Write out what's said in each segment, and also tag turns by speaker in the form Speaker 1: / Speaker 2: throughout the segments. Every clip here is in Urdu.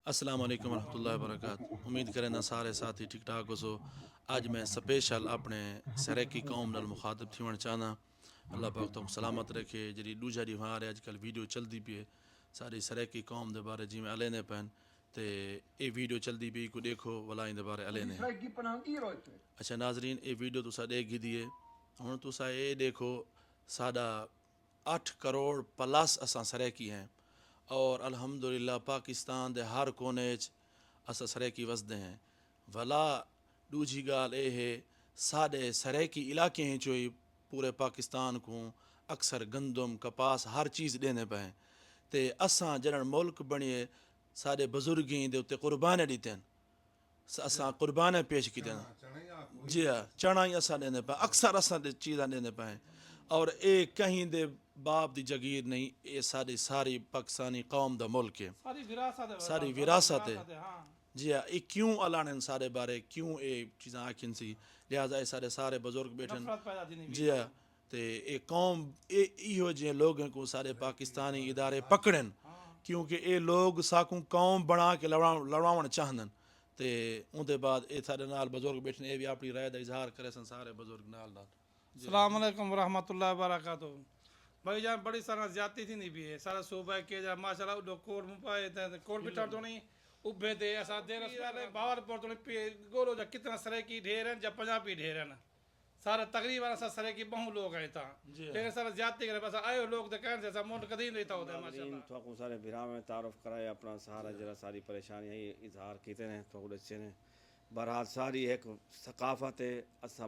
Speaker 1: السلام علیکم ورحمۃ اللہ وبرکاتہ. امید کریں نا سارے ساتھی ٹھیک ٹھاک ہو. اج میں سپیشل اپنے سریکی قوم نال مخاطب تھیون چاہنا. اللہ پاک تم سلامت رکھے. جی دوجا ڈی وہاں اج کل ویڈیو چلتی پی ہے ساری سریکی قوم دے بارے جی میں علینے پین تے اے ویڈیو چلتی پی کو دیکھو ولا ان دے بارے علینے. اچھا ناظرین اے ویڈیو تسا دیکھ گئی ہوں تسا اے دیکھو ساڈا 8 کروڑ پلس اساں سریکی ہیں اور الحمدللہ پاکستان دے ہر کونے اساں سریکی وسدے ہیں. ولا دوجی گال اے ہے ساڈے سریکی علاقے ہیں جو پورے پاکستان کو اکثر گندم کپاس ہر چیز دینے پہ ہیں تے اساں جڑا ملک بنیے ساڈے بزرگیں دے اتنے قربانے دیتے اساں قربانے پیش کیتے ہیں. جی ہاں چنا ہی اساں دینے پہ اکثر اساں دے چیزاں دینے پہ ہیں اور اے کہیں دے باپ دی جگیر نہیں. اے ساری پاکستانی قوم دا ملک ہے ساری وراثت ہے. جی ہاں یہ کیوں الانے سارے بارے کیوں اے چیزاں آکھن سی لہٰذا اے سارے بزرگ بیٹھن. جی ہاں تے اے قوم ایہو جے لوگوں کو سارے پاکستانی ادارے پکڑن کیونکہ اے لوگ ساکوں قوم بنا کے لڑاون چاہندن تے اون دے بعد اے سارے نال بزرگ بیٹھن اے بھی اپنی رائے دا اظہار کرے سن سارے بزرگ نال.
Speaker 2: السلام علیکم ورحمۃ اللہ وبرکاتہ. بھائی جان بڑی سارا زیادتی تھی نہیں بھی ہے سارا صوبہ کے جا ماشاء اللہ کوڑ مپائے کوڑ بٹھا تو نہیں ابھے دے ایسا دیر باور پور تو نہیں گولو جا کتنا سرے کی ڈھیر ہیں جب پنجابی ڈھیر ہیں سارا تقریباً ایسا سرے کی بہت لوگ ہیں تھا لیکن سارا زیادتی کرے بس آئے لوگ دکان سے ایسا موٹ قدیم رہتا ہوتا ہے ماشاء اللہ.
Speaker 3: تو سارے بھرا میں تعارف کرائے اپنا سارا جرا ساری پریشانی ہے اظہار کیتے ہیں تو اچھے نے. بہرحال ساری ایک ثقافت ہے اساں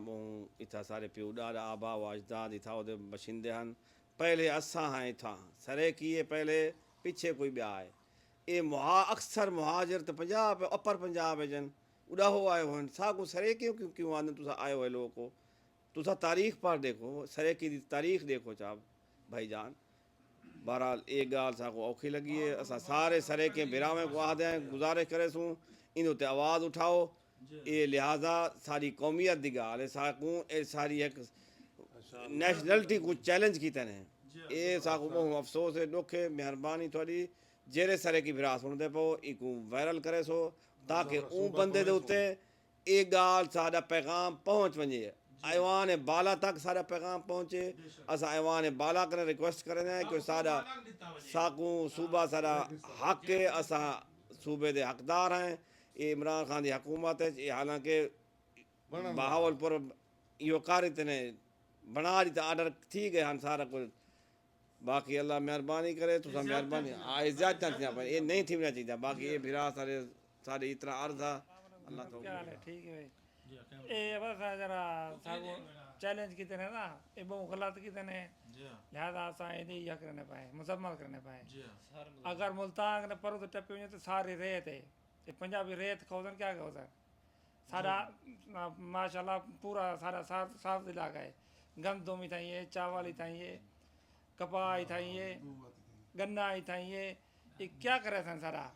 Speaker 3: اتھا سارے پیو ڈاڈا آبا و اجداد اتھا وہ بشندے ہیں پہلے اساں ہیں اتھا سرے کیے پہلے پیچھے کوئی بیا ہے. اے اکثر مہاجر تو پنجاب اپر پنجاب ہے جن اڑا ہو آئے ہوئے ساگو سرے کیوں آنے تو آئے ہوئے لوگوں کو تو تاریخ پر دیکھو سرے کی تاریخ دیکھو چاپ بھائی جان. بہرحال ایک گال ساکو اوکھی لگی ہے اساں سارے سرے کے براویں کو آدھے ہیں گزارش کرے سوں ان تے آواز اٹھاؤ. اے لہٰذا ساری قومیت دی گال ہے ساکوں اے ساری ایک نیشنلٹی کو چیلنج کیتے ہیں. اے ساکو بہت افسوس ہے دکھ ہے مہربانی تھوڑی جیرے سرے کی برا سن دے پو ایکو وائرل کرے سو تاکہ اون بندے دے اتے اے گال ساڈا پیغام پہنچ ونجے ایوان بالا تک سارا پیغام پہنچے. اسا ایوان بالا کرے ریکویسٹ کریں ہیں کہ سارا ساکوں صوبہ سارا حق ہے اسا صوبے دے حقدار ہیں. یہ عمران خان دی حکومت ہے حالانکہ بہاول پور یہ کارتے نے بنا دیتا آرڈر تھی گئے ہم سارا کچھ باقی اللہ مہربانی کرے تو سب مہربانی زیادہ یہ نہیں تھی میرا چیزیں باقی یہ بھرا سارے اتنا عرض ہے اللہ تو
Speaker 2: کیا حال ہے ٹھیک ہے اے بس ذرا ساگو چیلنج کیتے ہیں نا اے بہت غلط کیتے ہیں لہذا اساں اے نہیں کرنے پائے مکمل کرنے پائے. اگر ملتان نے پرو تو ٹپے ونجے تو ساری ریت ہے یہ پنجابی ریت کھوزن کیا کھوزن سارا ماشاءاللہ پورا سارا صاف علاقہ ہے. گندم ہی تھائیں ہے چاول ہی تھائیں ہے کپاہ ہی تھائیں ہے گنا ہی تھائیں ہے. یہ کیا کرے سن سارا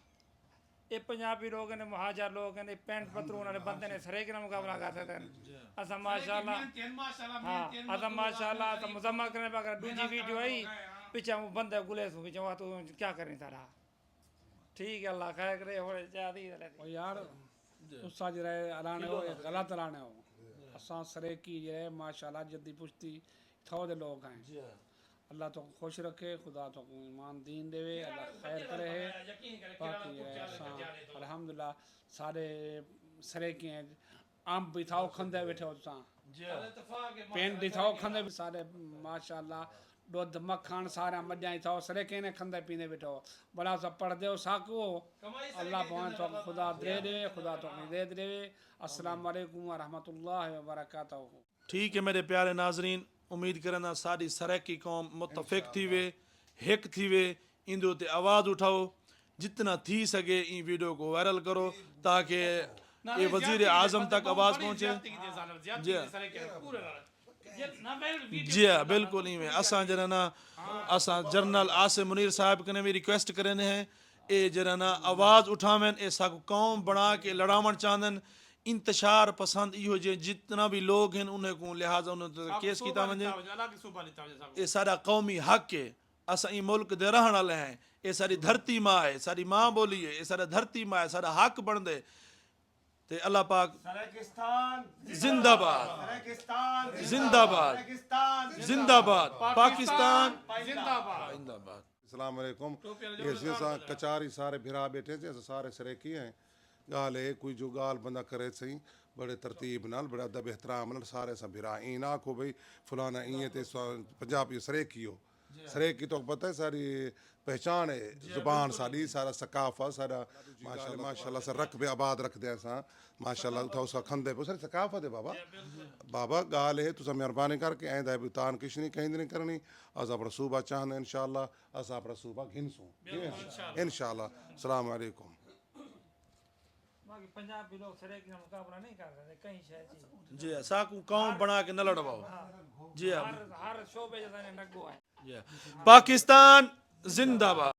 Speaker 2: یہ پنجابی لوگ نے مہاجر لوگ نے پینٹ پترون والے بندے نے سرے کے مقابلہ کرتے تھے. اسا ماشاءاللہ ہاں اسا ماشاءاللہ اسا مذمت کرنے پا کر دوسری ویڈیو آئی پیچھے وہ بندے گلے سو پیچھے وہ تو کیا کریں سارا ٹھیک ہے اللہ خیر کرے ہو جادی
Speaker 4: یار تسا جڑے الانے ہو غلط الانے ہو اساں سرے کی جڑے ماشاءاللہ جدی پشتی تھو دے لوگ ہیں. اللہ تو خوش رکھے خدا تو ایمان دین دے اللہ خیر کرے ہے. باقی الحمدللہ سارے سرے کی ہیں آم بھی تھاؤ کھندے بیٹھے ہو تساں پین بھی تھاؤ کھندے بھی سارے ماشاءاللہ دودھ مکھن سارا مجھائیں تھاؤ سرے کے نے کھندے پینے بیٹھے ہو بڑا سا پڑھ دے ہو ساکو اللہ بہن تو خدا دے دے خدا تو دے دے. السلام علیکم ورحمۃ اللہ وبرکاتہ.
Speaker 1: ٹھیک ہے میرے پیارے ناظرین امید کرنا ساری سریکی قوم متفق تھی وے ہک تھی وے ان تے آواز اٹھاؤ جتنا تھی سکے ان ویڈیو کو وائرل کرو تاکہ یہ وزیر اعظم تک آواز پہنچے. جی ہاں بالکل ہی میں اساں جرانا اساں جنرل عاصم منیر صاحب کنے بھی ریکویسٹ کرنے ہیں اے جرانا آواز اٹھاویں اے ساکو قوم بنا کے لڑاون چاندن انتشار پسند یہ جے جتنا بھی لوگ ہیں انہیں کو لہٰذا انہیں کیس کیتا ونجے یہ سارا قومی حق ہے اساں ای ملک دے رہن والے ہیں یہ ساری دھرتی ماں ہے ساری ماں بولی ہے یہ سارا دھرتی ماں ہے سارا حق بن دے تے اللہ پاک زندہ باد زندہ باد زندہ باد پاکستان زندہ باد
Speaker 5: السلام علیکم یہ کچاری سارے بھرا بیٹھے سے سارے سریکی ہیں گال ہے کوئی جو گال بندہ کرے سہی بڑے ترتیب نال بڑا ادب احترام نال سارے سا بھرا این آکھو بھئی فلانا این تے پنجابی سریکی ہو سریکی تو پتہ ہے ساری پہچان ہے زبان ساری سارا ثقافت سارا ماشاءاللہ سر رکھ بے آباد رکھ دے سا ماشاءاللہ اتھا اس کا کھندے پہ ساری ثقافت ہے بابا گال ہے تو مہربانی کر کے آئندہ بھی تان کچھ نہیں کہیں نہیں کرنی از اپنا صوبہ چاہنے انشاءاللہ از اپنا صوبہ گھنسوں انشاءاللہ السلام علیکم
Speaker 2: باقی پنجابی لوگ سریکی کا مقابلہ نہیں کر سکتے کہیں شاید
Speaker 1: جی ساکو قوم بنا کے نہ لڑواؤ جی
Speaker 2: ہر شعبے جیسا نگو ہے
Speaker 1: پاکستان زندہ باد